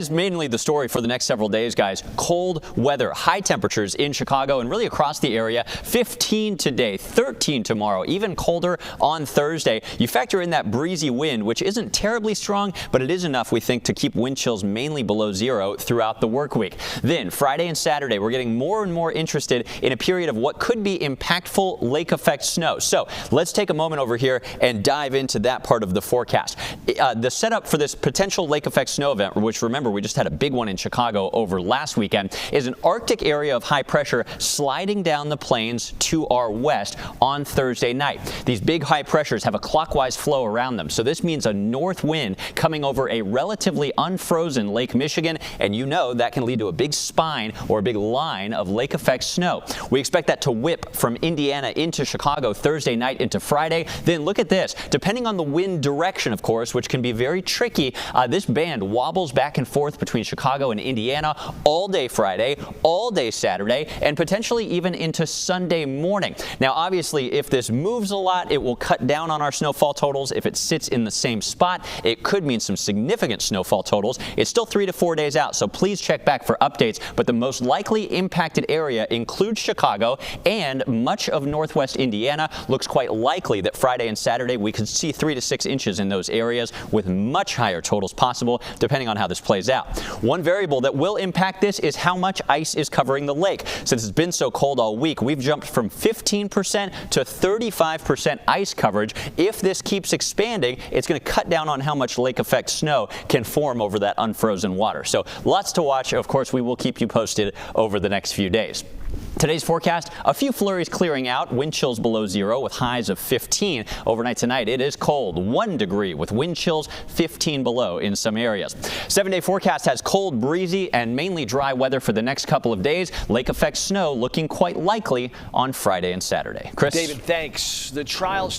Is mainly the story for the next several days, guys. Cold weather, high temperatures in Chicago and really across the area. 15 today, 13 tomorrow, even colder on Thursday. You factor in that breezy wind, which isn't terribly strong, but it is enough, we think, to keep wind chills mainly below zero throughout the work week. Then Friday and Saturday, we're getting more and more interested in a period of what could be impactful lake effect snow. So let's take a moment over here and dive into that part of the forecast. The setup for this potential lake effect snow event, which remember, we just had a big one in Chicago over last weekend, is an Arctic area of high pressure sliding down the plains to our west on Thursday night. These big high pressures have a clockwise flow around them, so this means a north wind coming over a relatively unfrozen Lake Michigan, and you know that can lead to a big spine or a big line of lake effect snow. We expect that to whip from Indiana into Chicago Thursday night into Friday. Then look at this. Depending on the wind direction, of course, which can be very tricky, this band wobbles back and forth between Chicago and Indiana all day Friday, all day Saturday, and potentially even into Sunday morning. Now, obviously, if this moves a lot, it will cut down on our snowfall totals. If it sits in the same spot, it could mean some significant snowfall totals. It's still 3 to 4 days out, so please check back for updates. But the most likely impacted area includes Chicago and much of northwest Indiana. Looks quite likely that Friday and Saturday we could see 3 to 6 inches in those areas with much higher totals possible, depending on how this plays out. One variable that will impact this is how much ice is covering the lake. Since it's been so cold all week, we've jumped from 15% to 35% ice coverage. If this keeps expanding, it's going to cut down on how much lake effect snow can form over that unfrozen water. So lots to watch. Of course, we will keep you posted over the next few days. Today's forecast, a few flurries clearing out, wind chills below zero with highs of 15. Overnight tonight, it is cold, 1 degree with wind chills 15 below in some areas. 7-day forecast has cold, breezy, and mainly dry weather for the next couple of days. Lake effect snow looking quite likely on Friday and Saturday. Chris? David, thanks. The trials